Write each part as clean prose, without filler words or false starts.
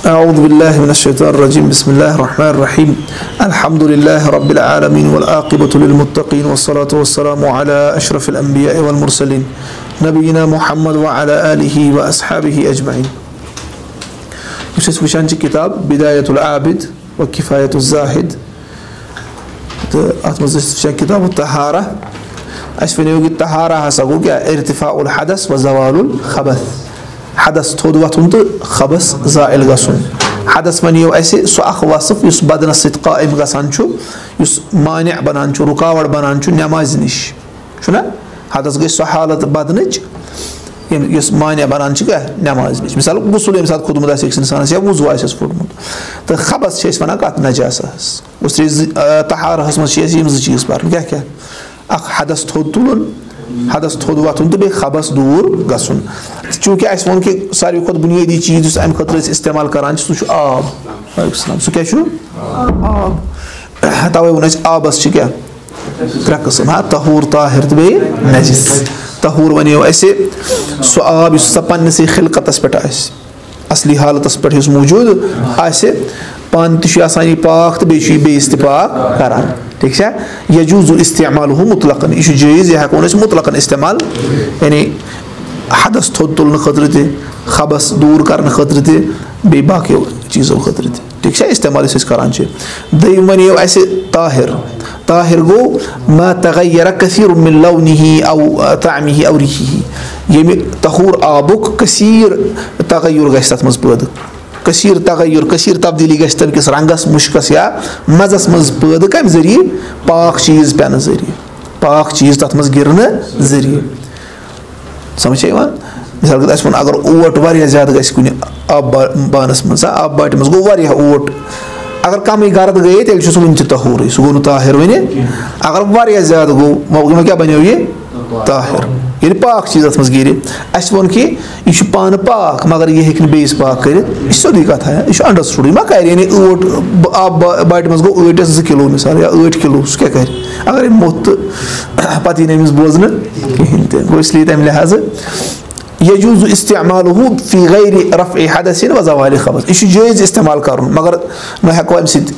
أعوذ بالله من الشيطان الرجيم بسم الله الرحمن الرحيم الحمد لله رب العالمين والعاقبة للمتقين والصلاة والسلام على أشرف الأنبياء والمرسلين نبينا محمد وعلى آله وأصحابه أجمعين. يسمى كتاب بداية العابد وكفاية الزاهد. أتمنى kitab-ut-Tahara. أشوفني الطهارة هسقوك ارتفاع الحدث وزوال الخبث. حدث تودوات وند خبث زائل غسون. حدث من يو أسي سو أخ وصف يس بدن الصدق قائم غسانشو يس مانع بنانشو ركاوة بنانشو نمازنيش. شو حدث غير سو حالة بدنج يس مانع بنانشو نمازنيش. مثال غسول مثال خدمة داسيك إنسان سيا وضوء أساس فرمود. تخبث شيء فنا كات نجاسة. وستري طهارة هسمة شيء يمز شيء بارن كه أخ حدث تودولن حدث تودوات وند به خبث دور غسون. چونکہ اس ون کہ ساری خود بنیادی چیز اس ام خطر استعمال کران سو چھ آب. وعلیکم السلام. سو کیا چھ آب. تاوی ونس آبس چھ کیا ترٛےٚ قسم ہا طہور طاہر تہٕ بیٚیہِ نجس. طہور ونیو اسہِ سو آب یُس سا پننسٕے خلقتس پٮ۪ٹھ آسہِ اصلی حالتس پٮ۪ٹھ یُس موجود آسہِ پانہٕ تہِ چھُ آسان یہِ پاک تہٕ بیٚیہِ چھُ یہِ بیٚیِس تہِ پاک کران. ٹھیک چھا یجوز استعماله مطلقا یہ جائز یہ ہیکون مطلقا استعمال یعنی حدث تھوٚد تُلنہٕ خٲطرٕ تہِ خبس دوٗر کرنہٕ خٲطرٕ تہِ بیٚیہِ باقیو چیٖزو خٲطرٕ تہِ. ٹھیک چھا استعمال یُس أسۍ کران چھِ. دوٚیِم وَنیو اَسہِ طاہر. طاہر گوٚو ما تغیر کثیر من لونه او طعمه او ریحه. ییٚمہِ طہوٗر آبُک کثیٖر تغیر گژھِ تتھ منٛز پٲدٕ. کثیر تغیر کثیر تبدیلی گژھِ تمہِ کِس رنگس مُشکس یا مزس منٛز پٲدٕ کمہِ ذٔریعہٕ پاک چیٖز پٮ۪نہٕ ذٔریعہٕ پاک چیٖز تتھ منٛز گِرنہٕ ذٔریعہٕ. سمجھ چھا یِوان. مثال کے اَسہِ ووٚن اگر اوٹ واریاہ زیادٕ گژھِ کُنہِ آب بانس منٛز آب باٹہِ منٛز گوٚو واریاہ اوٹ اگر کمٕے گرد گٔیے تیٚلہِ چھُ سُہ وُنہِ تہِ طہوٗرٕے سُہ گوٚو نہٕ طاہر وُنہِ. اگر واریاہ زیادٕ گوٚو وۄنۍ کیاہ بنیو یہِ طاہر ییٚلہِ پاک چیٖز اتھ منٛز گِرِ. اَسہِ ووٚن کہِ یہِ چھُ پانہٕ پاک مگر یہِ ہیٚکہِ نہٕ بیٚیِس پاک کٔرِتھ. یہِ چھِ سیٚودُے کتھا یہِ چھُ انڈرسٹوٗڈ. یہِ ما کرِ یعنی ٲٹھ آب باٹہِ منٛز گوٚو ٲٹِس 2 کِلوٗ مثال یا 8 کِلوٗ سُہ کیاہ کرِ اگر أمۍ موٚتھ تہٕ پتہٕ یی نہٕ أمِس بوزنہٕ کِہینۍ تہِ. گوٚو اس لیے تمہِ لحاظہٕ یجوز استعماله فی غیر رفع حدث و زوال خبث. یہِ چھُ جٲیز استعمال کرُن مگر نہ ہیٚکو امہِ سۭتۍ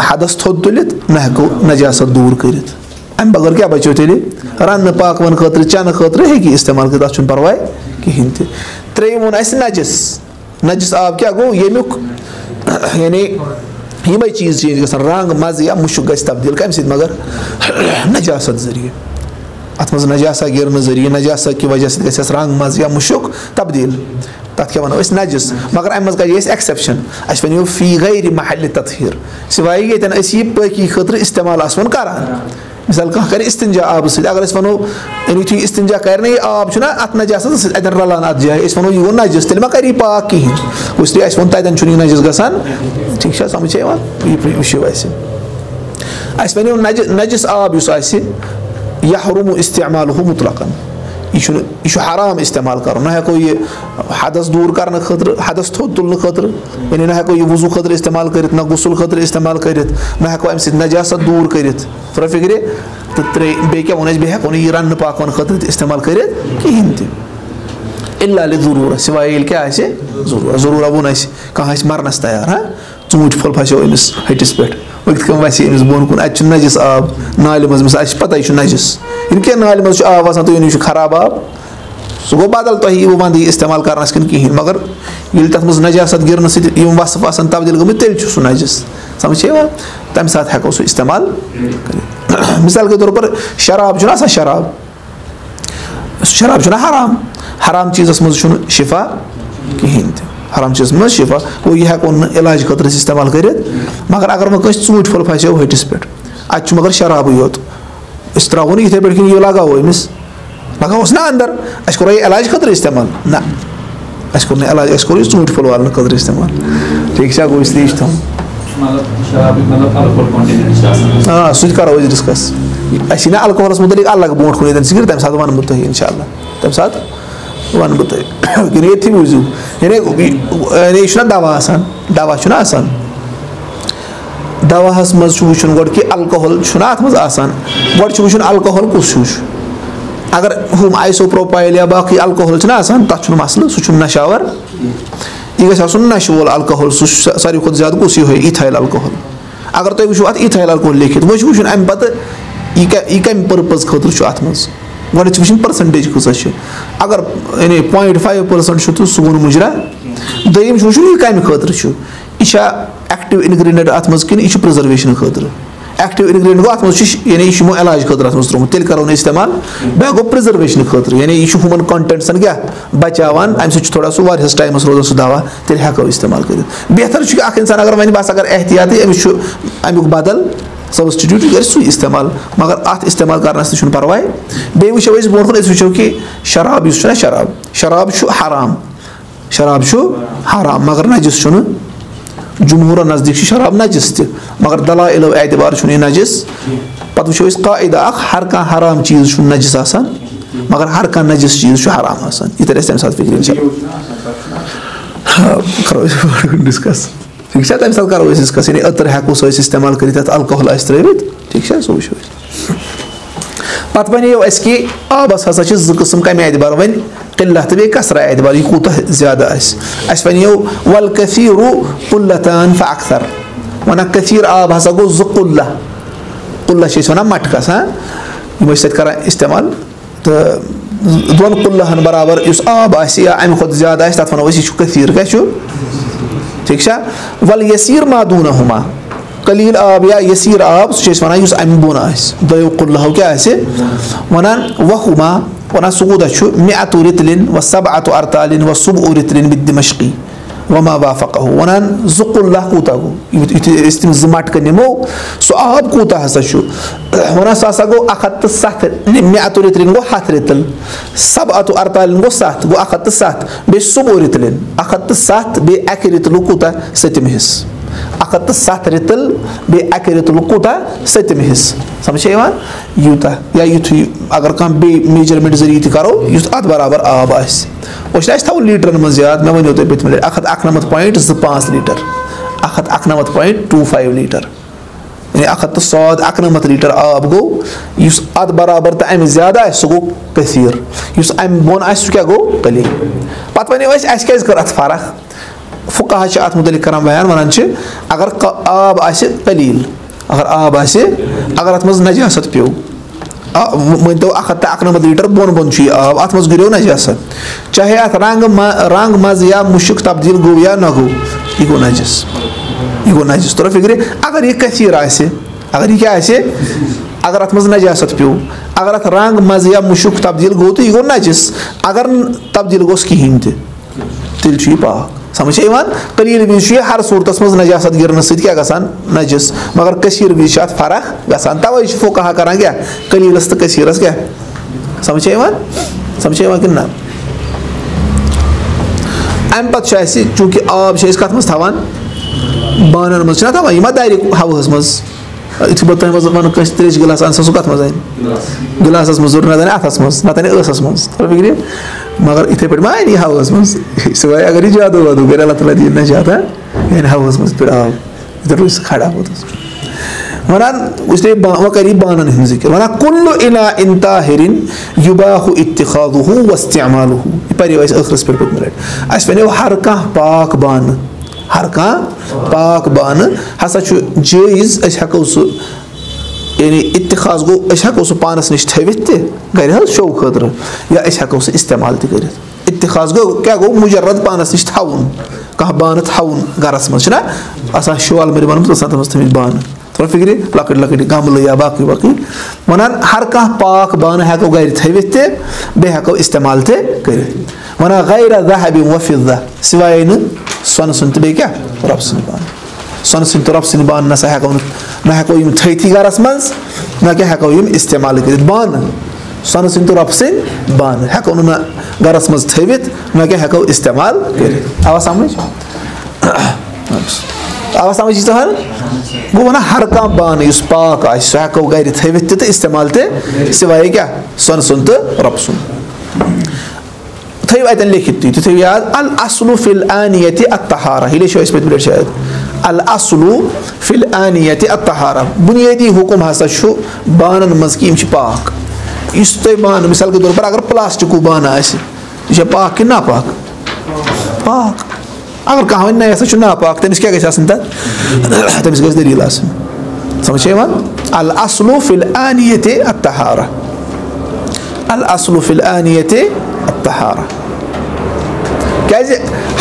حدث تھوٚد تُلِتھ نہ ہیٚکو نجاست دوٗر کٔرِتھ. امہِ بغٲر کیاہ بچو تیٚلہِ رننہٕ پاکوَن خٲطرٕ چنہٕ خٲطرٕ ہیٚکہِ یہِ استعمال کٔرِتھ تتھ چھُنہٕ پرواے کِہینۍ تہِ. ترٛیٚیِم ووٚن اَسہِ نجس. نجس آب کیاہ گوٚو ییٚمیُک یعنی یِمے چیٖز چینج گژھان رنگ مزٕ یا مُشُک گژھِ تبدیل کمہِ سۭتۍ مگر نجاست ذٔریعہٕ. اتھ منٛز نجاسا گِرنہٕ ذٔریعہٕ نجاسا کہِ وجہ سۭتۍ گژھِ اَسہِ رنگ مزٕ یا مُشُک تبدیل. تتھ کیاہ ونو أسۍ نجس مگر امہِ منٛز کرِ اَسہِ ایٚکسیپشن. اَسہِ ونیو فی غیر محلِ تطہیٖر سِوایے ییٚتٮ۪ن أسۍ یہِ پٲکی خٲطرٕ استعمال آسون کران. مثال کانٛہہ کرِ استنجا آبہٕ سۭتۍ اگر أسۍ ونو یُتھُے استنجا کرِ نہ یہِ آب چھُنہ اتھ نجاستس سۭتۍ اتٮ۪ن رلان اتھ جایہِ أسۍ ونو یہِ گوٚو نجس تیٚلہِ ما کرِ یہِ پاک کِہینۍ. اس لیے اَسہِ ووٚن تتٮ۪ن چھُنہٕ یہِ نجس گژھان. ٹھیک چھا سمجھ چھا یِوان. یہِ وٕچھِو اَسہِ اَسہِ وَنیو نجس آب یُس آسہِ یحرم استعماله مطلقا یہِ چھُ حرام استعمال کرُن. نہ ہیٚکو یہِ حدث دوٗر کرنہٕ خٲطرٕ حدث تھوٚد تُلنہٕ خٲطرٕ یعنی نہ ہیٚکو یہِ وضوٗ خٲطرٕ استعمال کٔرِتھ نہ غسل خٲطرٕ استعمال کٔرِتھ نہ ہیٚکو امہِ سۭتۍ نجاست دوٗر کٔرِتھ. فرا فِکرِ تہٕ بیٚیہِ کیاہ ووٚن اَسہِ بیٚیہِ ہیٚکو نہٕ یہِ رننہٕ پاکوَن خٲطرٕ تہِ استعمال کٔرِتھ کِہینۍ تہِ الا لضروٗرت سِوایے ییٚلہِ کیاہ آسہِ ضروٗرت. ضروٗرت ووٚن اَسہِ کانٛہہ آسہِ مرنس تیار ہا ژوٗنٛٹھۍ پھوٚل پھسیو أمِس ہٹِس پٮ۪ٹھ وۄنۍ کِتھ کٔنۍ وسہِ أمِس بۄن کُن اتہِ چھُ نجس آب نالہِ منٛز مثال اَسہِ چھِ پتہ یہِ چھُ نجس ییٚلہِ کینٛہہ نالہِ منٛز چھُ آب آسان تُہۍ ؤنِو یہِ چھُ خراب آب سُہ گوٚو بدل تۄہہِ یِیوٕ ونٛدٕ یہِ استعمال کرنس کِنہٕ کِہینۍ مگر ییٚلہِ تتھ منٛز نجاست گِرنہٕ سۭتۍ یِم وصف آسان تبدیل گٔمٕتۍ تیٚلہِ چھُ سُہ نجس. سمجھ چھا یِوان. تمہِ ساتہٕ ہیٚکو سُہ استعمال کٔرِتھ. مثال کے طور پر شراب چھُنہ آسان شراب چھُنہ حرام. حرام چیٖزس منٛز چھُنہٕ شفا کِہینۍ تہِ حرام چیٖز منٛز شِفا گوٚو یہِ ہٮ۪کو نہٕ علاج خٲطرٕ أسۍ اِستعمال کٔرِتھ مگر اگر وۄنۍ کٲنٛسہِ ژوٗنٛٹھۍ پھوٚل پھسیو ۂٹِس پٮ۪ٹھ اَتہِ چھُ مگر شرابٕے یوت أسۍ ترٛاوو نہٕ یِتھَے پٲٹھۍ کِنہٕ یہِ لگاوو أمِس لگاووس نا اَندر اَسہِ کوٚرا یہِ علاج خٲطرٕ اِستعمال نہ اَسہِ کوٚر نہٕ علاج اَسہِ کوٚر یہِ ژوٗنٛٹھۍ پھوٚل والنہٕ خٲطرٕ اِستعمال ٹھیٖک چھا گوٚو اِسلیے چھُ تھاوُن سُہ تہِ کَرو أسۍ ڈِسکس اَسہِ یی نا الکوہلَس مُتعلِق الگ برونٛٹھ کُن ییٚتٮ۪ن ژٕ کٔرِو تَمہِ ساتہٕ وَنہٕ بہٕ تۄہہِ اِنشاء اللہ تَمہِ ساتہٕ وَنہٕ بہٕ تۄہہِ کِنہٕ ییٚتھی بوٗزِو یعنی یہِ چھُنہ دوا آسان دوا چھُنہ آسان دواہَس منٛز چھُ وٕچھُن گۄڈٕ کہِ الکوہل چھُنہ اَتھ منٛز آسان گۄڈٕ چھُ وٕچھُن الکوہل کُس ہیوٗ چھُ اگر ہُم آیسوپروپایل یا باقٕے الکوہل چھِنہ آسان تَتھ چھُنہٕ مَسلہٕ سُہ چھُنہٕ نشاور یہِ گژھِ آسُن نشہٕ وول الکوہل سُہ چھُ ساروی کھۄتہٕ زیادٕ کُس یِہوٚے ایٖتھایل الکوہل اگر تُہۍ وٕچھِو اَتھ ایٖتھایل الکوہل لیکھِتھ وۄنۍ چھُ وٕچھُن اَمہِ پَتہٕ یہِ کَمہِ پٔرپَز خٲطرٕ چھُ اَتھ منٛز گۄڈٕ چھِ وٕچھِنۍ پٔرسَنٹیج کۭژاہ چھِ اگر یعنی 0.5% چھُ تہٕ سُہ گوٚو نہٕ مُجرا دوٚیِم چھُ وٕچھُن یہِ کَمہِ خٲطرٕ چھُ یہِ چھا ایکٹِو اِنگریٖڈینٹ اَتھ منٛز کِنہٕ یہِ چھُ پرٛزرویشن خٲطرٕ ایکٹِو اِنگریٖڈینٹ گوٚو اَتھ منٛز چھُ یعنی یہِ چھُ یِمو علاج خٲطرٕ اَتھ منٛز ترٛوومُت تیٚلہِ کَرو نہٕ اِستعمال بیٛاکھ گوٚو پرٛزرویشنہٕ خٲطرٕ یعنی یہِ چھُ ہُمَن کَنٹینٹسَن کیٛاہ بَچاوان اَمہِ سۭتۍ چھُ تھوڑا سُہ واریاہَس ٹایمَس روزان سُہ دوا تیٚلہِ ہٮ۪کو اِستعمال کٔرِتھ بہتر چھُ کہِ اَکھ اِنسان اگر وَنہِ بَس اگر احتِیاطٕے أمِس چھُ اَمیُک بدل سبسٹِٹیوٗٹ یہِ کَرِ سُے اِستعمال مگر اَتھ اِستعمال کَرنَس تہِ چھُنہٕ پَرواے بیٚیہِ وٕچھو أسۍ برونٛٹھ کُن أسۍ وٕچھو کہِ شراب یُس چھُنہ شراب چھُ حرام مگر نجِس چھُنہٕ جمہوٗرَن نزدیٖک چھُ شراب نجِس تہِ مگر دلایلو اعتبار چھُنہٕ یہِ نجِس پَتہٕ وٕچھو أسۍ قاعدٕ اَکھ ہر کانٛہہ حرام چیٖز چھُنہٕ نجِس آسان مگر ہر کانٛہہ نجِس چیٖز چھُ حرام آسان یہِ تَرِ اَسہِ تَمہِ ساتہٕ فِکرِ کَرو أسۍ ڈِسکس ٹھیٖک چھا تَمہِ ساتہٕ کَرو أسۍ ڈِسکس یعنی أتٕر ہٮ۪کو سُہ أسۍ اِستعمال کٔرِتھ یَتھ الکوہل آسہِ ترٛٲوِتھ ٹھیٖک چھا سُہ وٕچھو أسۍ پَتہٕ وَنیو اَسہِ کہِ آبَس ہسا چھِ 2 قٕسٕم کَمہِ اعتبار وۄنۍ قِلت تہٕ بیٚیہِ کثرا اعتبار یہِ کوٗتاہ زیادٕ آسہِ اَسہِ وَنیو وَلکثیٖرُ قُلتان فاکثر وَنان کثیٖر آب ہسا گوٚو 2 قُلہ چھِ أسۍ وَنان مَٹکَس یِم ٲسۍ تَتہِ کران اِستعمال تہٕ 2 قُلہن برابر یُس آب آسہِ یا اَمہِ کھۄتہٕ زیادٕ آسہِ تَتھ وَنو أسۍ یہِ چھُ کثیٖر کیٛاہ چھُ ٹھیٖک چھا وَلیسیٖر ما دوٗنہُما قلیٖل آب یا یسیٖر آب سُہ چھِ أسۍ وَنان یُس اَمہِ بۄن آسہِ 2 قُلہو کیٛاہ آسہِ وَنان وَہُما وَنان سُہ کوٗتاہ چھُ مِعَتُ رِتلِن وَسَبعَتُ اَرتالِن وَسُبعُ رِتلِن بِالدِمَشقی وَما وافقہُ وَنان 2 قُلہ کوٗتاہ گوٚو یُتھُے أسۍ تِم 2 مَٹکہٕ نِمو سُہ آب کوٗتاہ ہسا چھُ وَنان سُہ ہسا گوٚو 107 مِعَتُ رِتلِن گوٚو 100 رِتٕل سَبعَتُ اَرتالِن گوٚو 7 گوٚو 107 بیٚیہِ سُبعُ رِتلِن 107 بیٚیہِ 1 رِتلُک کوٗتاہ 7 حِصہٕ 107 رِتٕل بیٚیہِ 1 رِتلُک کوٗتاہ 7 حِصہٕ سَمجھ چھا یِوان یوٗتاہ یا یُتھُے اگر کانٛہہ بیٚیہِ میجرمینٹ ذٔریعہٕ تہِ کَرو یُس اَتھ برابر آب آسہِ وۄنۍ چھِنہ اَسہِ تھاوُن لیٖٹرَن منٛز یاد مےٚ ؤنیو تۄہہِ پٔتمہِ لَٹہِ 191.25 لیٖٹر 191.25 لیٖٹر یعنی 191 لیٖٹر آب گوٚو یُس اَتھ برابر تہٕ اَمہِ زیادٕ آسہِ سُہ گوٚو کثیٖر یُس اَمہِ بۄن آسہِ سُہ کیٛاہ گوٚو قلیٖل پَتہٕ وَنیو اَسہِ کیٛازِ کٔر اَتھ فرق فُقہا چھِ اَتھ مُتعلِق کران بیان وَنان چھِ اگر آب آسہِ قلیٖل اگر آب آسہِ اگر اَتھ منٛز نجاست پیوٚو مٲنۍتو 191 لیٖٹر بۄن چھُ یہِ آب اَتھ منٛز گِریو نجاست چاہے اَتھ رنٛگ منٛز یا مُشُک تبدیٖل گوٚو یا نہ گوٚو یہِ گوٚو نجِس توٚر فِکرِ اگر یہِ کثیٖر آسہِ اگر یہِ کیٛاہ آسہِ اگر اَتھ منٛز نجاست پیوٚو اگر اَتھ رنٛگ منٛز یا مُشُک تبدیٖل گوٚو تہٕ یہِ گوٚو نجِس اگر نہٕ تبدیٖل گوٚژھ کِہیٖنۍ تہِ تیٚلہِ چھُ یہِ پاک سَمجھ چھا یِوان قلیٖل وِزِ چھُ یہِ ہر صوٗرتَس منٛز نجاست گِرنہٕ سۭتۍ کیٛاہ گژھان نجِس مگر کثیٖر وِزِ چھِ اَتھ فرق گژھان تَوَے چھِ فُقہا کران کیٛاہ قلیٖلَس تہٕ کثیٖرَس کیٛاہ سَمجھ چھا یِوان کِنہٕ نہ اَمہِ پَتہٕ چھُ اَسہِ چوٗنٛکہِ آب چھِ أسۍ کَتھ منٛز تھاوان بانَن منٛز چھِنہ تھاوان یہِ ما دارِ ہَوہَس منٛز یُتھُے بہٕ تۄہہِ منٛز وَنہٕ کٲنٛسہِ ترٛیشہِ گِلاس اَن سا سُہ کَتھ منٛز اَنہِ گِلاسَس منٛز ضروٗر نَتہٕ اَنہِ اَتھَس منٛز نَتہٕ اَنہِ ٲسَس منٛز فِکرِ مگر یِتھَے پٲٹھۍ ما اَنہِ یہِ ہَوہَس منٛز سِوایے اگر یہِ جادوٗ وادوٗ کَرِ اللہ تعالیٰ دِیِن نجات یہِ اَنہِ ہَوہَس منٛز پٮ۪ٹھ آب ییٚتٮ۪ن روزِ سُہ کھڑا پوٚتُس وَنان وۄنۍ کَرِ یہِ بانَن ہُنٛد ذِکِر وَنان کُلُّ اِناءٍ طاہِرٍ یُباحُ اِتِخاذُہُ وَاِستعمالُہُ یہِ پَریو اَسہِ ٲخرَس پٮ۪ٹھ پٔتمہِ لَٹہِ اَسہِ وَنیو ہر کانٛہہ پاک بانہٕ ہسا چھُ جٲیِز أسۍ ہٮ۪کو سُہ یعنی اِتِخاذ گوٚو أسۍ ہٮ۪کو سُہ پانَس نِش تھٲوِتھ تہِ گرِ حظ شو خٲطرٕ یا أسۍ ہٮ۪کو سُہ اِستعمال تہِ کٔرِتھ اِتِخاذ گوٚو کیٛاہ گوٚو مُجرد پانَس نِش تھاوُن کانٛہہ بانہٕ تھاوُن گرَس منٛز چھُنہ آسان شو اَلمٲرِ بَنومُت آسان تَتھ منٛز تھٲومٕتۍ بانہٕ تھوڑا فِکرِ لۄکٕٹۍ لۄکٕٹۍ گملہٕ یا باقٕے وَنان ہر کانٛہہ پاک بانہٕ ہٮ۪کو گرِ تھٲوِتھ تہِ بیٚیہِ ہٮ۪کو اِستعمال تہِ کٔرِتھ وَنَا غَيْرَ ذَهَبٍ وَفِضَّةٍ سِوایے نہٕ سۄنہٕ سُنٛد تہٕ بیٚیہِ کیٛاہ رۄبہٕ سٕنٛدۍ بانہٕ سۄنہٕ سٕنٛدۍ تہٕ رۄبہٕ سٕنٛدۍ بانہٕ نہ سا ہٮ۪کو نہٕ ہٮ۪کو یِم تھٲیتھٕے گرَس منٛز نہ کیٛاہ ہٮ۪کو یِم اِستعمال کٔرِتھ بانہٕ سۄنہٕ سٕنٛدۍ تہٕ رۄبہٕ سٕنٛدۍ بانہٕ ہٮ۪کو نہٕ نہ گرَس منٛز تھٲوِتھ نہ کیٛاہ ہٮ۪کو اِستعمال کٔرِتھ آوا سَمٕجھ آوا سَمٕجھ یہِ ژٕ گوٚو وَنان ہر کانٛہہ بانہٕ یُس پاک آسہِ سُہ ہٮ۪کو گرِ تھٲوِتھ تہِ تہٕ اِستعمال تہِ سِوایے کیٛاہ سۄنہٕ سُنٛد تہٕ رۄبہٕ سُنٛد تھٲیِو اَتٮ۪ن لیکھِتھ تُہۍ تھٲیِو یاد الاصلُ فی الآنیَتِ الطہارہ یہِ لیکھِو اَسہِ پٔتمہِ لَٹہِ شاید الاصلُ فی الآنیَتِ الطہارہ بُنیٲدی حُکُم ہسا چھُ بانن منٛز کہِ یِم چھِ پاک یُس تۄہہِ بانہٕ مِثال کے طور پر اگر پلاسٹِکُک بانہٕ آسہِ یہِ چھا پاک کِنہٕ ناپاک پاک اگر کانٛہہ وَنہِ نہ یہِ ہسا چھُ ناپاک تٔمِس کیٛاہ گژھِ آسٕنۍ تَتھ تٔمِس گژھِ دٔلیٖل آسٕنۍ سمجھ چھا یِوان الاصلُ فی الآنیَتِ الطہارہ الاصلُ فی الآنیَتِ الطہارہ کیٛازِ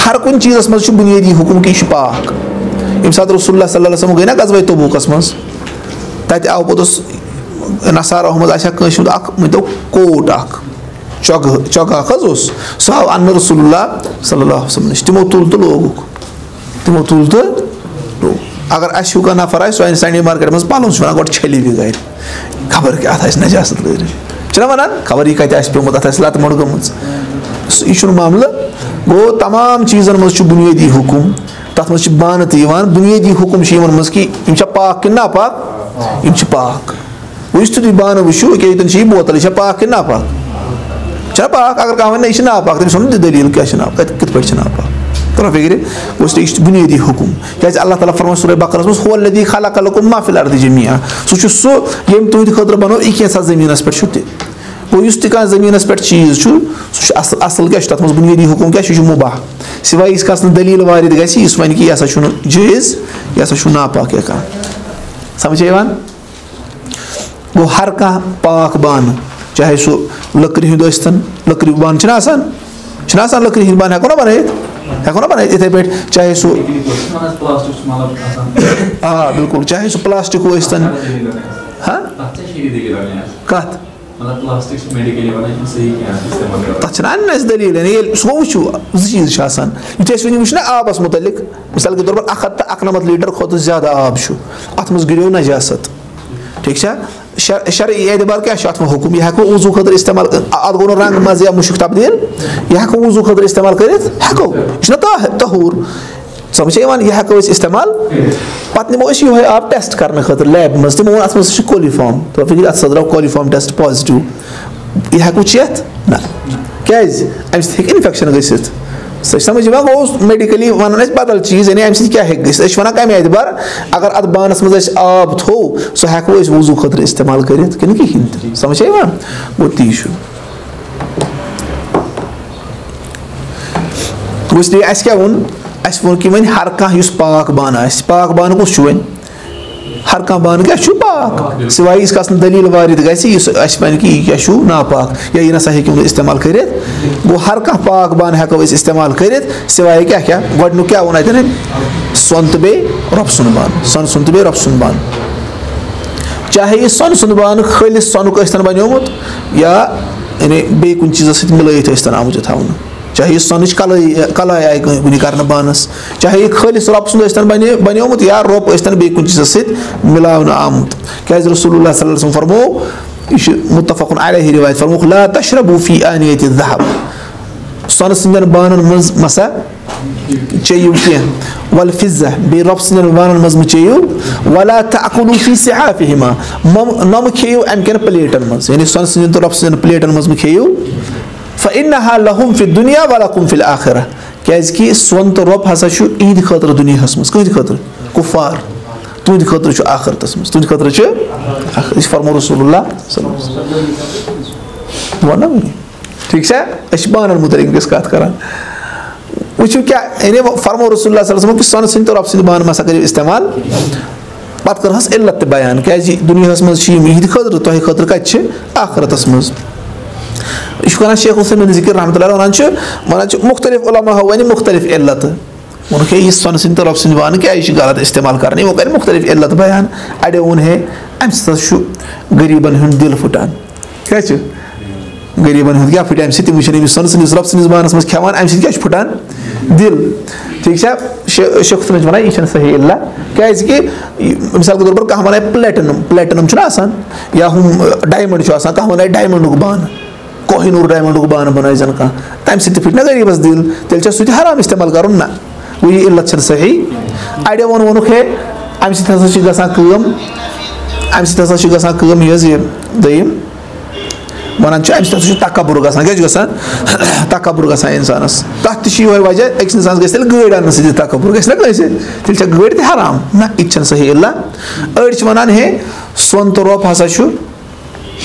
ہر کُنہِ چیٖزَس منٛز چھُ بُنیٲدی حُکُم کہِ یہِ چھُ پاک ییٚمہِ ساتہٕ رسول اللہ صلی اللہ علیہ وسلم گٔے نہ غزوہ تبوٗکَس منٛز تَتہِ آو پوٚتُس نصاراہو منٛز آسہِ ہا کٲنٛسہِ ہُنٛد اکھ مٲنۍ تو کوٹ اکھ چۄگہٕ اکھ حظ اوس سُہ آو اَننہٕ رسول اللہ صلی اللہ علیہ وسلم نِش تِمو تُل تہٕ لوگُکھ اگر اَسہِ ہیوٗ کانٛہہ نفر آسہِ سُہ اَنہِ سنڈے مارکیٹ منٛز پَلو سُہ چھُ وَنان گۄڈٕ چھٔلِو یہِ گرِ خبر کیٛاہ اَتھ آسہِ نجاست لٲرِتھ چھُنہ وَنان خبر یہِ کَتہِ آسہِ پیوٚمُت اَتھ آسہِ لَتہٕ مٔڈ گٔمٕژ یہِ چھُنہٕ معاملہٕ گوٚو تمام چیٖزن منٛز چھُ بُنیٲدی حُکُم تَتھ منٛز چھِ بانہٕ تہِ یِوان بُنیٲدی حُکُم چھُ یِمن منٛز کہِ یِم چھا پاک کِنہٕ ناپاک یِم چھِ پاک وۄنۍ یُس تہِ تُہۍ بانہٕ وٕچھِو ییٚکیٛاہ ییٚتٮ۪ن چھِ یہِ بوتل یہِ چھا پاک کِنہٕ ناپاک چھےٚ پاک اگر کانٛہہ وَنہِ نہ یہِ چھِ ناپاک تٔمِس وَنُن تہِ دٔلیٖل کیٛاہ چھِ ناپاک کِتھ پٲٹھۍ چھِ ناپاک ترٛوو فِکرِ گوٚو یہِ چھُ بُنیٲدی حُکُم کیٛازِ اللہ تعالیٰ فرماوِ سورہ بقرس منٛز هو الذی خلق لکم ما فی الارض جمیعا سُہ چھُ سُہ ییٚمۍ تُہنٛدِ خٲطرٕ بنوو یہِ کینٛژھا زٔمیٖنس پٮ۪ٹھ چھُ تہِ گوٚو یُس تہِ کانٛہہ زٔمیٖنس پٮ۪ٹھ چیٖز چھُ سُہ چھُ اصل کیٛاہ چھُ تَتھ منٛز بُنیٲدی حُکُم کیٛاہ چھُ یہِ چھُ مُباح سِوایے ییٖتِس کالس نہٕ دٔلیٖل وارِد گژھِ یُس وَنہِ کہِ یہِ ہسا چھُنہٕ جٲیِز یہِ ہسا چھُ ناپاک یا کانٛہہ سمجھ چھا یِوان گوٚو ہر کانٛہہ پاک بانہٕ چاہے سُہ لٔکرِ ہُنٛد ٲسۍتن لٔکرِ بانہٕ چھِنہ آسان لٔکرِ ہِنٛدۍ بانہٕ ہٮ۪کو نہ بَنٲیِتھ یِتھٕے پٲٹھۍ چاہے سُہ آ بِلکُل چاہے سُہ پلاسٹِک ٲسۍتن کَتھ تَتھ چھِنہٕ اَنٕنۍ اَسہِ دٔلیٖل ییٚلہِ سُہ گوٚو وٕچھِو زٕ چیٖز چھِ آسان یُتھُے اَسہِ وۄنۍ وٕچھ نہ آبَس مُتعلِق مِثال کے طور پر 191 لیٖٹر کھۄتہٕ زیادٕ آب چھُ اَتھ منٛز گِریو نجاست ٹھیٖک چھا شرعی اعتبار کیٛاہ چھُ اَتھ منٛز حُکُم یہِ ہٮ۪کو وضوٗ خٲطرٕ اِستعمال اَتھ گوٚو نہٕ رنٛگ منٛز یا مُشُک تبدیٖل یہِ ہٮ۪کو وضوٗ خٲطرٕ اِستعمال کٔرِتھ ہٮ۪کو یہِ چھُنہ طہوٗر سمجھ چھا یِوان یہِ ہٮ۪کو أسۍ اِستعمال پَتہٕ نِمو أسۍ یِہوے آب ٹٮ۪سٹ کَرنہٕ خٲطرٕ لیبہِ منٛز تِمو ووٚن اَتھ منٛز چھُ کولیفارم فِکرِ اَتھ ہسا درٛاو کولیفارم ٹٮ۪سٹ پازِٹِو یہِ ہٮ۪کو چٮ۪تھ نہ کیٛازِ اَمہِ سۭتۍ ہیٚکہِ اِنفٮ۪کشن گٔژھِتھ سۄ چھِ سمجھ یِوان گوٚو میڈِکٔلی وَنان أسۍ بدل چیٖز یعنی اَمہِ سۭتۍ کیٛاہ ہیٚکہِ گٔژھِتھ أسۍ چھِ وَنان کَمہِ اعتبار اگر اَتھ بانَس منٛز اَسہِ آب تھوٚو سُہ ہٮ۪کو أسۍ وضوٗ خٲطرٕ اِستعمال کٔرِتھ کِنہٕ کِہیٖنۍ تہِ سمجھ چھا یِوان گوٚو تی چھُ گوٚو اس لیے اَسہِ کیٛاہ ووٚن اَسہِ ووٚن کہِ وۄنۍ ہر کانٛہہ یُس پاک بانہٕ آسہِ پاک بانہٕ کُس چھُ وۄنۍ ہر کانٛہہ بانہٕ کیٛاہ چھُ پاک سِوایے ییٖتِس کالس نہٕ دٔلیٖل وارِد گژھِ یُس اَسہِ وَنہِ کہِ یہِ کیٛاہ چھُ ناپاک یا یہِ نسا ہیٚکِو نہٕ اِستعمال کٔرِتھ گوٚو ہر کانٛہہ پاک بانہٕ ہٮ۪کو أسۍ اِستعمال کٔرِتھ سِوایے کیٛاہ گۄڈٕنیُک کیٛاہ ووٚن اَتٮ۪ن سۄن تہٕ بیٚیہِ رۄبہٕ سُنٛد بانہٕ سۄنہٕ سُنٛد تہٕ بیٚیہِ رۄبہٕ سُنٛد بانہٕ چاہے یہِ سۄنہٕ سُنٛد بانہٕ خٲلِص سۄنُک ٲسۍتن بنیومُت یا یعنی بیٚیہِ کُنہِ چیٖزس سۭتۍ مِلٲیِتھ ٲسۍتن آمُت یہِ تھاونہٕ چاہے یہِ سۄنٕچ کَلٲے آیہِ کُنہِ کَرنہٕ بانَس چاہے یہِ خٲلِص رۄبہٕ سُنٛد ٲسۍتن بنیومُت یا رۄب ٲسۍتن بیٚیہِ کُنہِ چیٖزس سۭتۍ مِلاونہٕ آمُت کیٛازِ رسول اللہ صلی اللہ علیہ وسلم فرموو یہِ چھُ مُتفقُن علیہ رِوایت فرمووُکھ لا تشربوا فی آنیۃ الذہب سۄنہٕ سٕنٛدٮ۪ن بانن منٛز مَسا چیٚیِو کینٛہہ والفِضہ بیٚیہِ رۄبہٕ سٕنٛدٮ۪ن بانن منٛز مہ چیٚیِو ولا تأکلوا فی صحافہما نہ مہ کھیٚیِو اَمہِ کٮ۪ن پلیٹن منٛز یعنی سۄنہٕ سٕنٛدٮ۪ن تہٕ رۄبہٕ سٕنٛدٮ۪ن پلیٹن منٛز مہ کھیٚیِو فإنها لهم فی الدُنیا ولکم فی الآخرہ کیٛازِ سۄن تہٕ رۄب ہسا چھُ یِہنٛدِ خٲطرٕ دُنیاہس منٛز کٕہنٛدِ خٲطرٕ کُفار تُہنٛدِ خٲطرٕ چھُ آخرتس منٛز تُہنٛدِ خٲطرٕ چھُ یہِ چھُ فرموو رسول اللہ ووٚن نہ وُنی ٹھیٖک چھا أسۍ چھِ بانن مُتعلِق ؤنکیٚس کتھ کران وٕچھِو کیٛاہ یعنی فرموو رسول اللہ صلی اللہ علیہ وسلم کہِ سۄنہٕ سٕنٛدۍ تہٕ رۄبہٕ سٕنٛدۍ بانہٕ مَسا کٔرِو اِستعمال پتہٕ کٔرہس علت تہِ بیان کیٛازِ دُنیاہس منٛز چھِ یِم یِہنٛدِ خٲطرٕ تۄہہِ خٲطرٕ کتہِ چھِ آخرتس منٛز یہِ چھُ کران شیخ الاسلام ذکر رحمتہ اللہ وَنان چھِ مُختٔلِف علماہو وَنہِ مُختٔلِف علتہٕ ووٚنُکھ ہے یہِ سۄنہٕ سٕنٛدۍ تہٕ رۄبہٕ سٕنٛدۍ بانہٕ کیٛازِ چھِ غلط اِستعمال کران یِمو کَرِ مُختٔلِف علت بیان اَڑیو ووٚن ہے اَمہِ سۭتۍ ہسا چھُ غریٖبن ہُنٛد دِل پھٕٹان کیٛاہ چھُ غریٖبَن ہُنٛد کیٛاہ پھٕٹہِ اَمہِ سۭتۍ تِم وٕچھن أمِس سۄنہٕ سٕنٛدِس رۄب سٕنٛدِس بانَس منٛز کھٮ۪وان اَمہِ سۭتۍ کیٛاہ چھُ پھٕٹان دِل ٹھیٖک چھا شیخ صٲبن چھِ وَنان یہِ چھَنہٕ صحیح اللہ کیٛازِکہِ مِثال کے طور پر کانٛہہ وَنہِ پٕلیٹِنَم چھُنہ آسان یا ہُم ڈایمنٛڈ چھُ آسان کانٛہہ وَنہِ ڈایمنٛڈُک بانہٕ کوہِنوٗر ڈایمنٛڈُک بانہٕ بَنٲے زَن کانٛہہ تَمہِ سۭتۍ تہِ پھٕٹہِ نہ غریٖبَس دِل تیٚلہِ چھا سُہ تہِ حرام اِستعمال کَرُن نہ گوٚو یہِ علت چھَنہٕ صحیح اَڑیو ووٚنُکھ ہے اَمہِ سۭتۍ ہَسا چھِ گژھان کٲم یہِ حظ یہِ دوٚیِم وَنان چھِ اَمہِ سۭتۍ ہَسا چھُ تکبُر گژھان کیٛاہ چھُ گژھان تکبُر گژھان اِنسانَس تَتھ تہِ چھُ یِہوے وجہ أکِس اِنسانَس گژھِ تیٚلہِ گٲڑۍ اَننہٕ سۭتۍ تکبُر گژھِ نہ کٲنٛسہِ تیٚلہِ چھےٚ گٲڑۍ تہِ حرام نہ یہِ تہِ چھَنہٕ صحیح اللہ أڑۍ چھِ وَنان ہے سۄن تہٕ رۄپ ہسا چھُ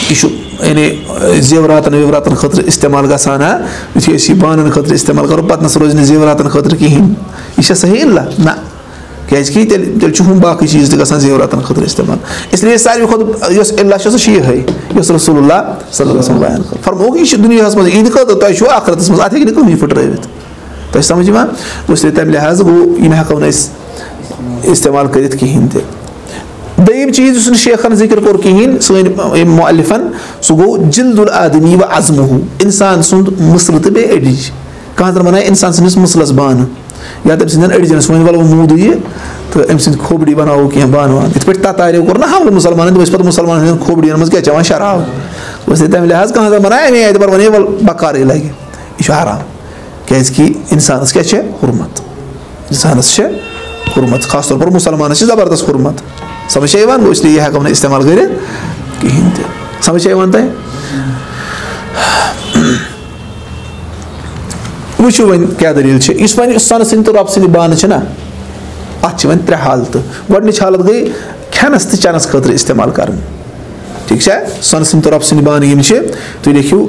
یہِ چھُ یعنی زیوراتَن ویوراتَن خٲطرٕ اِستعمال گژھان ہا یُتھُے أسۍ یہِ بانَن خٲطرٕ اِستعمال کَرو پَتہٕ نَسا روزِ نہٕ زیوراتَن خٲطرٕ کِہیٖنۍ یہِ چھا صحیح اللہ نہ کیٛازِکہِ تیٚلہِ چھُ ہُم باقٕے چیٖز تہِ گژھان زیوراتَن خٲطرٕ اِستعمال اِسلیے ساروی کھۄتہٕ یۄس اللہ چھِ سۄ چھِ یِہوٚے یۄس رسول اللہ صلی اللہ علیہ وسلم فرمووُکھ یہِ چھُ دُنیاہَس منٛز یِہِنٛدِ خٲطرٕ تۄہہِ چھُو آخرتَس منٛز اَتھ ہیٚکہِ نہٕ کٕہٕنۍ پھٕٹرٲوِتھ تۄہہِ چھِ سَمٕجھ یِوان گوٚو اِسلیے تَمہِ لحاظ گوٚو یِم ہٮ۪کو نہٕ أسۍ اِستعمال کٔرِتھ کِہیٖنۍ تہِ دوٚیِم چیٖز یُس نہٕ شیخَن ذِکِر کوٚر کِہیٖنۍ سٲنۍ یِم مُعلِفَن سُہ گوٚو جِلدُ الآدمی و عزمہُ اِنسان سُنٛد مٕسلہٕ تہٕ بیٚیہِ أڈِج کانٛہہ زَن وَنان اِنسان سٕنٛدِس مٕسلَس بانہٕ یا تٔمۍ سٕنٛدٮ۪ن أڈجَن وۄنۍ وَلو موٗدٕ یہِ تہٕ أمۍ سٕنٛدِ کھوبڈی بَناوو کینٛہہ بانہٕ وانہٕ یِتھ پٲٹھۍ تَتاریو کوٚر نہ حملہٕ مُسلمانَن تِم ٲسۍ پَتہٕ مُسلمانَن ہٕنٛدٮ۪ن کھوبڈِیَن منٛز کیٛاہ چٮ۪وان شراب گوٚو تَمہِ لحاظ کانٛہہ زَن وَنان اَمے اعتبار وَنے وَلہٕ بکارٕے لَگہِ یہِ چھُ حرام کیٛازِکہِ اِنسانَس کیٛاہ چھےٚ حُرمت اِنسانَس چھےٚ حُرمت خاص طور پر مُسلمانَس چھِ زبردست حُرمت سمجھ چھا یِوان گوٚو اِسلیے یہِ ہٮ۪کو نہٕ اِستعمال کٔرِتھ کِہیٖنۍ تہِ سمجھ چھا یِوان تۄہہِ وٕچھِو وۄنۍ کیٛاہ دٔلیٖل چھِ یُس وۄنۍ سۄنہٕ سٕنٛدِ تہٕ رۄبہٕ سٕنٛدِ بانہٕ چھِنہ اَتھ چھِ وۄنۍ 3 حالتہٕ گۄڈٕنِچ حالت گٔے کھٮ۪نَس تہٕ چٮ۪نَس خٲطرٕ اِستعمال کَرٕنۍ ٹھیٖک چھا سۄنہٕ سٕنٛدِ تہٕ رۄبہٕ سٕنٛدِ بانہٕ یِم چھِ تُہۍ لیکھِو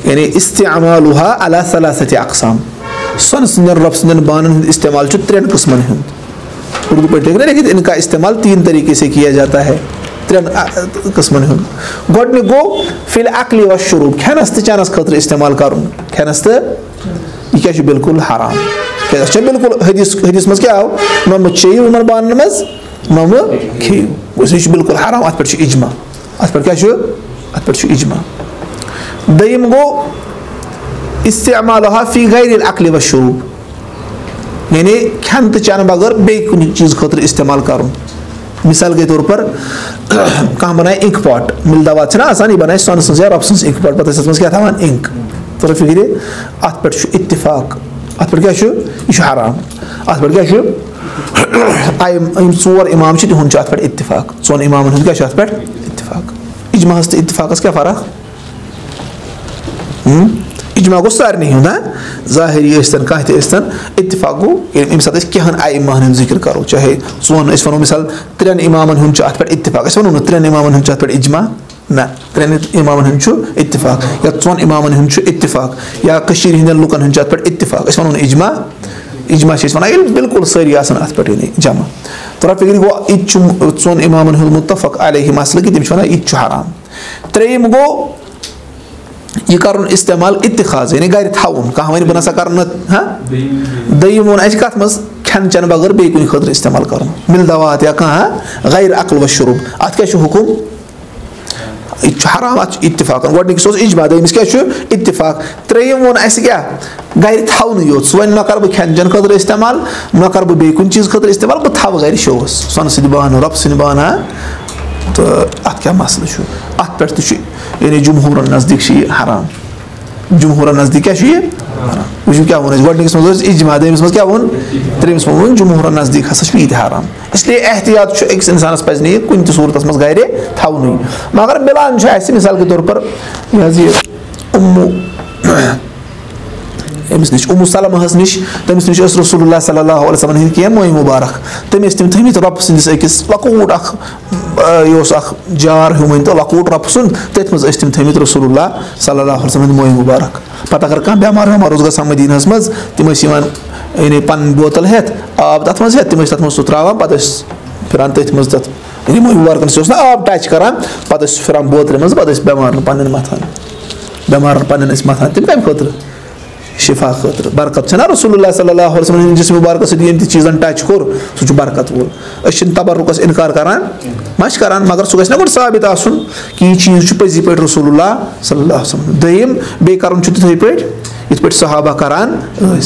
یعنی اِستعمالُہا علی ثلاثة اقسام سۄنہٕ سٕنٛدٮ۪ن رۄبہٕ سٕنٛدٮ۪ن بانَن ہُنٛد اِستعمال چھُ 3 قٕسمَن ہُنٛد اردو پٲٹھۍ لیکھنا لیکھِتھ اِن کا استعمال 3 طریقے سے کیا جاتا ہے 3 قٕسمَن ہُنٛد گۄڈٕنیُک گوٚو فِل عقلِ و شروٗب کھٮ۪نَس تہٕ چٮ۪نَس خٲطرٕ اِستعمال کَرُن کھٮ۪نَس تہٕ یہِ کیٛاہ چھُ بِلکُل حرام کیٛازِ اَتھ چھےٚ بِلکُل حدیٖث منٛز کیٛاہ آو نہ مہٕ چیٚیِو یِمَن بانَن منٛز نہ مہٕ کھیٚیِو گوٚو یہِ چھُ بِلکُل حرام اَتھ پٮ۪ٹھ چھُ اِجما اَتھ پٮ۪ٹھ کیٛاہ چھُ اَتھ پٮ۪ٹھ چھُ اِجما دوٚیِم گوٚو اِستعمالُہا فی غیر العقلِ و شروٗب یعنی کھٮ۪نہٕ تہٕ چٮ۪نہٕ بغٲر بیٚیہِ کُنہِ چیٖز خٲطرٕ اِستعمال کَرُن مِثال کے طور پر کانٛہہ بَنایہِ اِنٛک پاٹ مِلداوات چھِنہ آسان یہِ بَنایہِ سۄنہٕ سٕنٛز یا رۄبہٕ سٕنٛز اِنٛک پاٹ پَتہٕ ٲسۍ اَتھ منٛز کیٛاہ تھاوان اِنٛک تَر فِکرِ اَتھ پٮ۪ٹھ چھُ اِتِفاق اَتھ پٮ۪ٹھ کیٛاہ چھُ یہِ چھُ حرام اَتھ پٮ۪ٹھ کیٛاہ چھُ یِم 4 اِمام چھِ تِہُنٛد چھُ اَتھ پٮ۪ٹھ اِتِفاق 4 اِمامَن ہُنٛد کیٛاہ چھُ اَتھ پٮ۪ٹھ اِتِفاق اِجماہَس تہٕ اِتِفاقَس کیٛاہ فرق اِجما گوٚو سارنٕے ہُنٛد ہا ظٲہِری ٲسۍتَن کانٛہہ تہِ ٲسۍتَن اِتِفاق گوٚو ییٚمہِ ساتہٕ أسۍ کینٛہَن اِمامَن ہُنٛد ذِکِر کَرو چاہے أسۍ وَنو مِثال 3 اِمامَن ہُنٛد چھُ اَتھ پٮ۪ٹھ اِتِفاق أسۍ وَنو نہٕ 3 اِمامَن ہُنٛد چھُ اَتھ پٮ۪ٹھ اِجما نہ 3 اِمامَن ہُنٛد چھُ اِتِفاق یا 4 اِمامَن ہُنٛد چھُ اِتِفاق یا کٔشیٖرِ ہِنٛدٮ۪ن لُکَن ہُنٛد چھُ اَتھ پٮ۪ٹھ اِتِفاق أسۍ وَنو نہٕ اِجما اِجما چھِ أسۍ وَنان ییٚلہِ بِلکُل سٲری آسان اَتھ پٮ۪ٹھ یعنی جمع تھوڑا فِکرِ گوٚو یہِ تہِ چھُ 4 اِمامَن ہُنٛد مُتفق علیہ مسلہٕ کہِ تِم چھِ وَنان یہِ تہِ چھُ حرام 3یِم گوٚو یہِ کَرُن اِستعمال اِتِخاز یعنی گرِ تھاوُن کانٛہہ وَنہِ بہٕ نسا کَرٕ نہٕ ہاں 2یِم ووٚن اَسہِ کَتھ منٛز کھٮ۪ن چٮ۪نہٕ بغٲر بیٚیہِ کُنہِ خٲطرٕ اِستعمال کَرُن مِلداوات یا کانٛہہ غیر عقل و شروٗب اَتھ کیٛاہ چھُ حُکُم یہِ چھُ حرام اَتھ چھُ اِتِفاق گۄڈٕنِکِس اوس اِجما دوٚیمِس کیٛاہ چھُ اِتِفاق 3یِم ووٚن اَسہِ کیٛاہ گرِ تھاونہٕ یوت سُہ وَنہِ نہ کَرٕ بہٕ کھٮ۪ن چٮ۪ن خٲطرٕ اِستعمال نہ کَرٕ بہٕ بیٚیہِ کُنہِ چیٖز خٲطرٕ اِستعمال بہٕ تھاوٕ گرِ شووَس سۄنہٕ سٕنٛدِ بانہٕ رۄبہٕ سٕنٛدِ بانہٕ ہا تہٕ اَتھ کیٛاہ مَسلہٕ چھُ اَتھ پٮ۪ٹھ تہِ چھُ یعنی جمہوٗرَن نزدیٖک چھِ یہِ حرام جمہوٗرَن نزدیٖک کیٛاہ چھُ یہِ وٕچھِو کیٛاہ ووٚن اَسہِ گۄڈٕنِکِس منٛز اوس اِجما دوٚیمِس منٛز کیٛاہ ووٚن 3یِمِس منٛز ووٚن جمہوٗرَن نزدیٖک ہسا چھُ یہِ تہِ حرام اِسلیے احتِیاط چھُ أکِس اِنسانَس پَزِ نہٕ یہِ کُنہِ تہِ صوٗرتَس منٛز گرِ تھاونُے مگر مِلان چھُ اَسہِ مِثال کے طور پر یہِ حظ یہِ أمِس نِش سلمہَس نِش تٔمِس نِش ٲس رسول اللہ صلی اللہ علیہ وسلم ہِنٛدۍ کینٛہہ مٲے مُبارک تٔمۍ ٲسۍ تِم تھٲیمٕتۍ رۄبہٕ سٕنٛدِس أکِس لۄکوٗٹ اکھ یہِ اوس اکھ جار ہیوٗ مٲنۍ تو لۄکوٗٹ رۄبہٕ سُنٛد تٔتھۍ منٛز ٲسۍ تِم تھٲیمٕتۍ رسول اللہ صلی اللہ علیہ وسلم ہِنٛدۍ مٲے مُبارک پَتہٕ اگر کانٛہہ بٮ۪مار وٮ۪مار اوس گژھان مدیٖنہَس منٛز تِم ٲسۍ یِوان یعنی پَنٕنۍ بوتل ہٮ۪تھ آب تَتھ منٛز ہٮ۪تھ تِم ٲسۍ تَتھ منٛز سُہ ترٛاوان پَتہٕ ٲسۍ پھِران تٔتھۍ منٛز تَتھ یعنی مٲے مُبارکَن سُہ اوس نہ آب ٹچ کران پَتہٕ ٲسۍ پھِران بوتلہِ منٛز پَتہٕ ٲسۍ بٮ۪مارَن پَنٕنٮ۪ن مَتھان بٮ۪مارَن پَنٕنٮ۪ن ٲسۍ مَتھان تِم کَمہِ خٲطرٕ شفا خاطر برکت چھنا رسول اللہ صلی اللہ علیہ وسلم جسم مبارک سۭتۍ ییٚمہِ تہِ چیٖزن ٹچ کوٚر سُہ چھُ برکت وول أسۍ چھِنہٕ تبرُکس اِنکار کران ما چھِ کران مگر سُہ گژھِ نا گۄڈٕ ثابت آسُن کہِ یہِ چیٖز چھُ پٔزی پٲٹھۍ رسول اللہ صلی اللہ علیہ وسلم دوٚیِم بیٚیہِ کرُن چھُ تِتھٕے پٲٹھۍ یِتھ پٲٹھۍ صحابہ کران ٲسۍ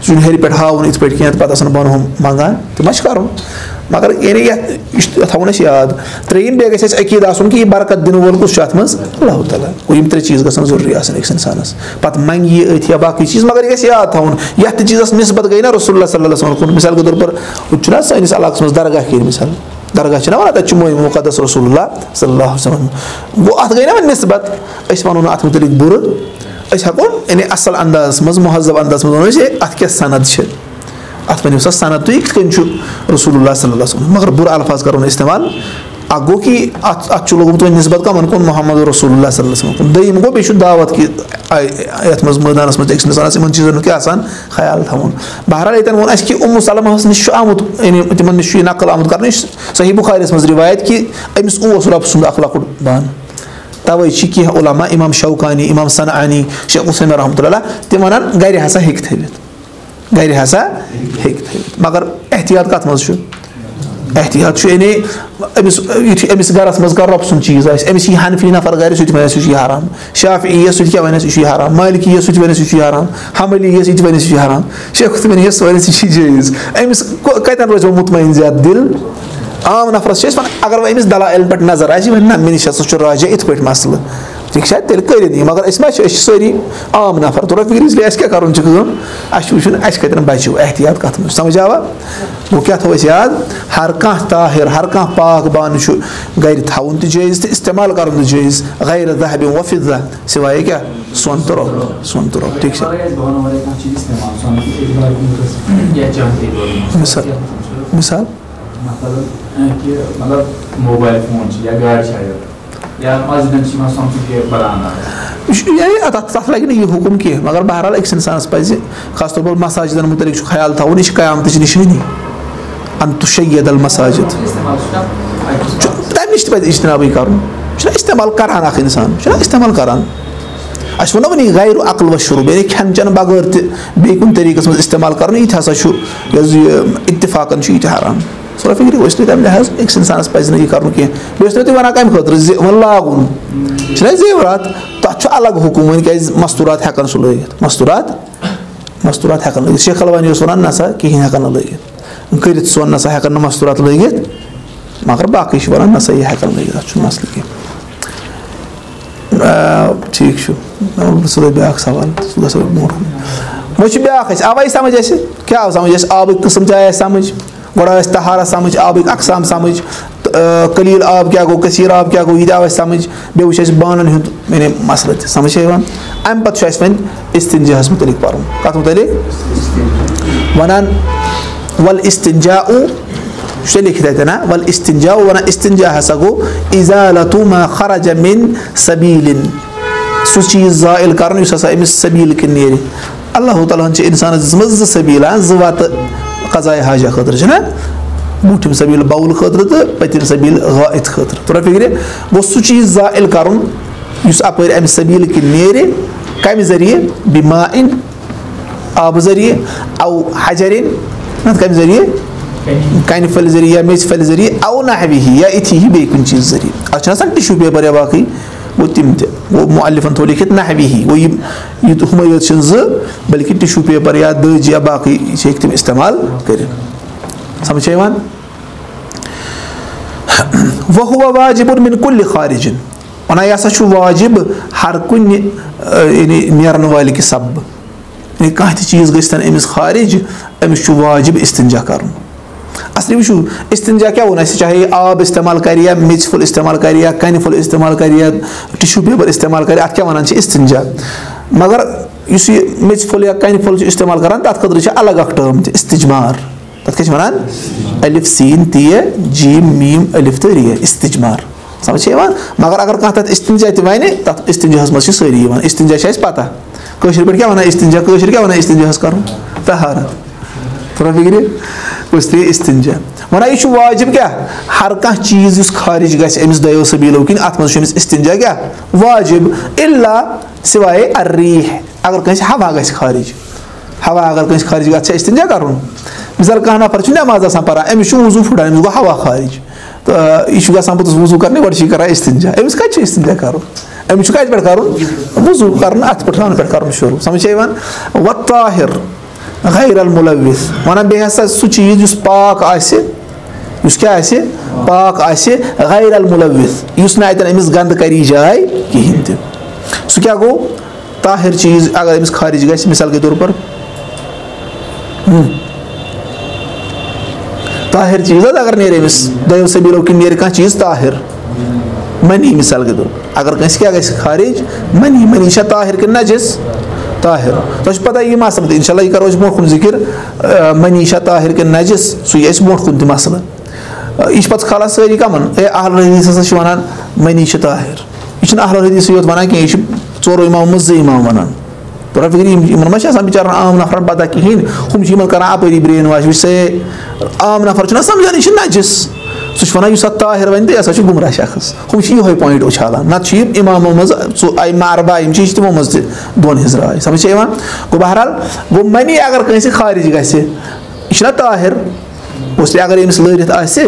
سُہ چھُنہٕ ہیٚرِ پٮ۪ٹھ ہاوُن یِتھ پٲٹھۍ کینٛہہ پتہٕ آسان بۄنہٕ ہُم منٛگان تہِ ما چھِ کرُن مگر یعنی یہِ تھاوُن اَسہِ یاد ترٛیٚیِم بیٚیہِ گژھِ اَسہِ عقیٖد آسُن کہِ یہِ برکت دِنہٕ وول کُس چھُ اَتھ منٛز اللہ تعالیٰ گوٚو یِم ترٛےٚ چیٖز گژھن ضروٗری آسٕنۍ أکِس اِنسانس پتہٕ منٛگہِ یہِ أتھۍ یا باقٕے چیٖز مگر یہِ گژھِ یاد تھاوُن یتھ تہِ چیٖزس نِسبت گٔے نا رسول اللہ صلی اللہ علیہ وسلم کُن مثال کے طور پر ہُتہِ چھُنہ سٲنِس علاقس منٛز درگاہ کِنۍ مثال درگاہ چھِنہ ونان تتہِ چھُ موئے مُقدس رسول اللہ صلی اللہ علیہ وسلم گوٚو اتھ گٔے نا وۄنۍ نِسبت أسۍ ونو نہٕ اتھ مُتعلق بُرٕ أسۍ ہٮ۪کو یعنی اصل اندازس منٛز مہذب اندازس منٛز ونو أسۍ ہے اتھ کیٛاہ سند چھِ اتھ ؤنِو سا سند تُہۍ کِتھ کٔنۍ چھُ رسول اللہ صلی اللہ علیہ وسلم مگر بُرٕ الفاظ کرو نہٕ استعمال اکھ گوٚو کہِ اتھ چھُ لوگمُت وۄنۍ نِسبت کمن کُن محمد رسول اللہ صلی اللہ علیہ وسلم کُن دوٚیِم گوٚو بیٚیہِ چھُ دعوت کہِ یتھ منٛز مٲدانس منٛز أکِس انسانس یِمن چیٖزن ہُنٛد کیٛاہ آسان خیال تھاوُن بہرحال ییٚتٮ۪ن ووٚن اَسہِ کہِ اُمُ سلمہس نِش چھُ آمُت یعنی تِمن نِش چھُ یہِ نقل آمُت کرنہٕ صحیح بُخاریَس منٛز رِوایت کہِ أمِس اوس رۄبہٕ سُنٛد اکھ لۄکُٹ بانہٕ توے چھِ کینٛہہ علما امام شوکانی امام صنعانی شیخ حسین رحمتہ اللہ تِم ونان گرِ ہسا ہیٚکہِ تھٲوِتھ گرِ ہسا ہیٚکہِ تھٲوِتھ مگر احتیاط کتھ منٛز چھُ احتیاط چھُ یعنی یُتھُے أمِس گرس منٛز کانٛہہ رۄبہٕ سُنٛد چیٖز آسہِ أمِس یی حنفی نفر گرِ سُہ تہِ وَنٮ۪س یہِ چھُ حرام شافعی یس سُہ تہِ کیٛاہ وَنٮ۪س یہِ چھُ حرام مالکی یس سُہ تہِ وَنٮ۪س یہِ چھُ حرام حنبلی یس یہِ تہِ وَنٮ۪س یہِ چھُ حرام شیخ حسین یس سُہ وَنٮ۪س یہِ چھُ جٲیِز أمِس کتٮ۪ن روزِ وۄنۍ مطمعین زیادٕ دِل عام نفرس چھِ أسۍ ونان اگر وۄنۍ أمِس دلایلن پٮ۪ٹھ نظر آسہِ یہِ وَنہِ نہ مےٚ نِش ہسا چھُ راجع یِتھ پٲٹھۍ مسلہٕ ٹھیٖک چھا تیٚلہِ کٔرِنۍ یہِ مگر أسۍ ما چھِ أسۍ چھِ سٲری عام نفر تھوڑا فِکرِ اِسلیے اَسہِ کیٛاہ کرُن چھُ کٲم اَسہِ چھُ وٕچھُن اَسہِ کتٮ۪ن بچو احتیاط کتھ منٛز سمجھ آوا گوٚو کیٛاہ تھاوو أسۍ یاد ہر کانٛہہ طاہر ہر کانٛہہ پاک بانہٕ چھُ گرِ تھاوُن تہِ جٲیِز تہٕ استعمال کرُن تہِ جٲیِز غیر ذہب و فضہ سِوایے کیٛاہ سۄن تہٕ رۄب ٹھیٖک چھا مثال تَتھ لگہِ نہٕ یہِ حُکُم کینٛہہ مگر بہرحال أکِس اِنسانس پزِ خاص طور پر مساجدن مُتعلق چھُ خیال تھاوُن یہِ چھِ قیامتٕچ نِشٲنی ان تُشید المساجد تمہِ نِش تہِ پزِ اجتنابٕے کرُن چھُنہ استعمال کران اکھ اِنسان چھُنہ استعمال کران اَسہِ ووٚنو وۄنی غیر عقل و شروٗب یعنی کھٮ۪ن چٮ۪ن بغٲر تہِ بیٚیہِ کُنہِ طریٖقس منٛز استعمال کرُن یہِ تہِ ہسا چھُ یۄس یہِ اتفاقن چھُ یہِ تہِ حرام سورا فِکرِ گوٚو اِسلیے تمہِ لحاظ أکِس اِنسانس پزِ نہٕ یہِ کرُن کینٛہہ بیٚیہِ ٲسۍ تُہۍ وَنان کمہِ خٲطرٕ وۄنۍ لاگُن چھُنہ زیورات تتھ چھُ الگ حُکُم وۄنۍ کیازِ مستوٗرات ہٮ۪کان سُہ لٲگِتھ مستوٗرات ہٮ۪کان لٲگِتھ شیخ الوانی اوس وَنان نسا کِہینۍ ہٮ۪کان نہٕ لٲگِتھ کٔرِتھ سۄن نسا ہٮ۪کان نہٕ مستوٗرات لٲگِتھ مگر باقٕے چھِ وَنان نسا یہِ ہٮ۪کان لٲگِتھ اَتھ چھُنہٕ مسلہٕ کینٛہہ ٹھیٖک چھُ سُہ گوٚو بیٛاکھ سوال سُہ گژھو برونٛٹھ کُن وۄنۍ چھُ بیٛاکھ اَسہِ آو اَسہِ سمجھ اَسہِ کیٛاہ آو سمجھ اَسہِ آبٕکۍ قٕسم تہِ آے اَسہِ سمجھ گۄڈٕ آو اَسہِ طہارہ سمجھ آبٕکۍ اقسام سمجھ قلیٖل آب کیٛاہ گوٚو کثیٖر آب کیٛاہ گوٚو یہِ تہِ آو اَسہِ سمجھ بیٚیہِ وٕچھ اَسہِ بانن ہُنٛد یعنی مسلہٕ تہِ سمجھ چھا یِوان اَمہِ پتہٕ چھُ اَسہِ وۄنۍ استنجاہس مُتعلق پرُن کتھ مُتعلق ونان ول استنجاء چھُ لیکھِتھ اَتٮ۪ن ہا ول استنجاء ونان استنجا ہسا گوٚو ازالتُ ما خرج من سبیٖلٍ سُہ چیٖز زٲیِل کرُن یُس ہسا أمِس سبیٖل کِنۍ نیرِ اللہ تعالیٰ ہن چھِ انسانس دِژمٕژ زٕ سبیٖل زٕ وتہٕ قضایہِ حاجہ خٲطرٕ چھِنہ برٛوٗنٛٹھِم سبیٖل باوُل خٲطرٕ تہٕ پٔتِم سبیٖل غائط خٲطرٕ تھوڑا فِکرِ گوٚو سُہ چیٖز زٲیِل کرُن یُس اپٲرۍ امہِ سبیٖل کِنۍ نیرِ کمہِ ذٔریعہٕ بِمائن آبہٕ ذٔریعہٕ او حجرِن کمہِ ذٔریعہٕ کنہِ پھلہِ ذٔریعہٕ یا میٚژِ پھلہِ ذٔریعہٕ او نحوِہی یا یِتھی ہی بیٚیہِ کُنہِ چیٖز ذٔریعہٕ اتھ چھُنہ آسان ٹِشوٗ پیپر یا باقٕے گوٚو تِم تہِ گوٚو مُعلِفن تھوٚو لیکھِتھ نحوِہی گوٚو یہِ ہُمے یوت چھِنہٕ زٕ بٔلکہِ ٹِشوٗ پیپر یا دٔج یا باقٕے یہِ چھِ ہیٚکہِ تِم استعمال کٔرِتھ سمجھ چھا یِوان وَہُوَ واجِبٌ مِن کُلہِ خارِجٍ وَنان یہِ ہسا چھُ واجِب ہر کُنہِ یعنی نیرن والہِ کہِ سببہٕ یعنی کانٛہہ تہِ چیٖز گٔژھتن أمِس خارِج أمِس چھُ واجِب استنجا کرُن اصلی وٕچھو استنجا کیٛاہ ووٚن اَسہِ چاہے آب استعمال کرِ یا میٚژِ پھوٚل استعمال کرِ یا کنہِ پھوٚل استعمال کرِ یا ٹِشوٗ پیپر استعمال کرِ اتھ کیٛاہ وَنان چھِ استنجا مگر یُس یہِ میٚژِ پھوٚل یا کنہِ پھوٚل چھُ استعمال کران تتھ خٲطرٕ چھِ الگ اکھ ٹٲرم تہِ استجمار تتھ کیٛاہ چھِ وَنان الف سیٖن تے جیٖم میٖم الف تہٕ رے استجمار سمجھ چھا یِوان مگر اگر کانٛہہ تتھ استنجا تہِ وَنہِ تتھ استنجاہس منٛز چھِ سٲری یِوان استنجا چھِ اَسہِ پتہ کٲشِر پٲٹھۍ کیٛاہ وَنان استنجا کٲشِر کیٛاہ وَنان استنجاہس کرُن طہارت تھوڑا فِکرِ اس لیے استنجا وَنان یہِ چھُ واجِب کیٛاہ ہر کانٛہہ چیٖز یُس خارِج گژھِ أمِس دۄیو سبیٖلو کِنۍ اتھ منٛز چھُ أمِس استنجا کیٛاہ واجِب اِلا سِوایے الریٖح अगर कंस हवा गस खारिज हवा अगर कंस खारिज गछ इस्तिंजा करन मिसाल कह नफर नमाज आसान परान अमिस वजू फुटान अमिस गो हवा खारिज तो यह गसान पोतुस वजू करने गो कर इस्तिंजा अमिस कत इस्तिंजा कर अमिस कत पे कर वजू कर अत पे कर शुरू समझ व ताहिर गैर अल मुलव्विस वन बे हसा सह चीज जुस पाक आसे जुस क्या आसे पाक आसे गैर अल मुलव्विस युस न अतन अमिस गंद करी जाए कहीं ते सह क्या गो ताहिर चीज अगर अमिस खारिज गस मिसाल के तौर पर ताहिर चीज अगर नेर अमिस दयो सबीलो कि नेर कह चीज ताहिर मनी मिसाल के तौर पर अगर कंस क्या गस खारिज मनी मनी शा ताहिर कि नजिस ताहिर तो पता ये मसल इंशाल्लाह यह करो ब्रो कुन जिक्र मनी शा ताहिर कि नजिस सह ब्रो कुन मसल यह पे खाला सारी कमन अहल हदीस हसा वन मनी शा ताहिर यह अहल हदीस योत वन कह चोरो इमाम मज इमाम वन तो फिक्र बिचार आम नफर पता कहें हम कर अपरी ब्रेन वाश से आम नफर समझान यह नजिस सह वन ताहिर वन तो यह गुमराह शख्स हम ये पॉइंट उछालान नत इमामों मज अरबा तमो मज दोन हिज राय समझ गो बहरहाल गो मनी अगर कंस खारिज गह ताहिर उसलिए अगर अमिस लरित आस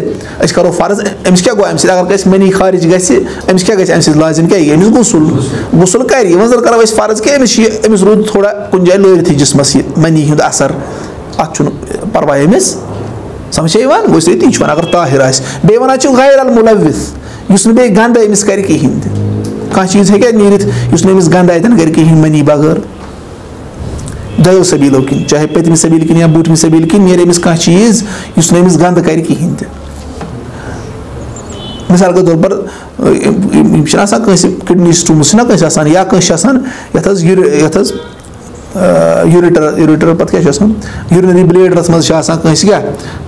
करो फर्ज अमिस क्या गो अम अगर कंस मनी खारिज गमिस क्या गम लाजिम क्या अमिस गुसल गुसल कर वह करो फर्ज कि अमिस रूद थोड़ा कुन जाए लरित जिसमस मनी हूँ असर अत परवाह अमिस समझ गो इसलिए ती वन अगर ताहिर बे वन गैर अल मुलव्विस बे गंद अमिस कर कहीं कह चीज हे नीरित अमिस गंद अतन कर कहीं मनी बगैर दयो सबीलो किन चाहे पतम सबील किन या बूटम सबील किन नेर अमिस कह चीज अमिस गंद कर कहीं मिसाल के तौर पर किडनी स्टोन कस या कस यूरेटर पे क्या यूरिनरी ब्लेडरस मज क्या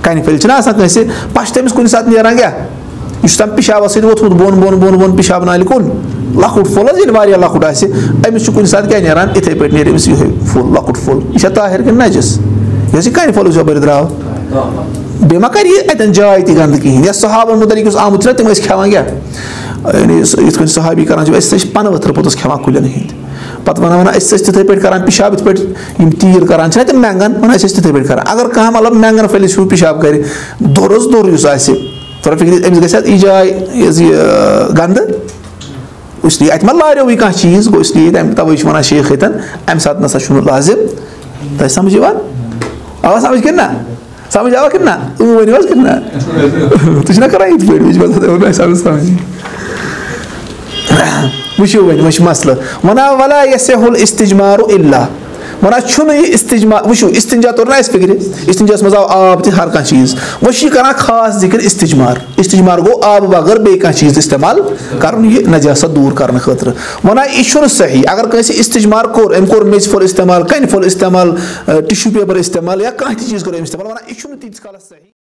कन फल कस पश तमिस कुन सात नेरान क्या तम पिशाब सत वोथमुत बोन बोन बोन बोन पिशाब नाल कुन लकुट फुल ये लकुट अमिस कुन सात क्या नेरान इथे पे नेर अमिस ये फुल लकुट फुल यह ताहिर कि नजिस यह कन फुल जबर द्राव बे मा कर अतन जाय ति गंद कहीं या सहाबन मुतलिक आमुत तम खेवान क्या ये सहाबी कर पन वथर पोतस खेवान कुलन हंद पत वन तिथे पे कर पिशाब पे तीर कर तम मैंगन वन तिथे पे कर अगर कह मतलब मैंगन फलिस हूँ पिशाब कर दोरस दोर थोड़ा फिक्र अमिस गई जाय गंद इसलिए अत लारो कह चीज गो इसलिए तवे वन शेख अम सात नसा लाजिम तुम समझ आवा समझ कि ना समझ आवा कि ना वन कि तुम कर वुशो वन मसल वना वला यसहुल इस्तिजमारु इल्ला वना इस्तिजमा वुशो इस्तिंजा तोर ना फिक्र इस्तिंजास मज आव आब त हर कह चीज वह कर खास जिक्र इस्तिजमार गो आब बगैर बे कह चीज इस्तेमाल कर नजासत दूर करने खतर वना यह सही अगर कह इस्तिजमार कोर अम कोर मेज फुल इस्तेमाल कन फुल इस्तेमाल टिश्यू पेपर इस्तेमाल या कह चीज कर इस्तेमाल वना यह तीस काल सही।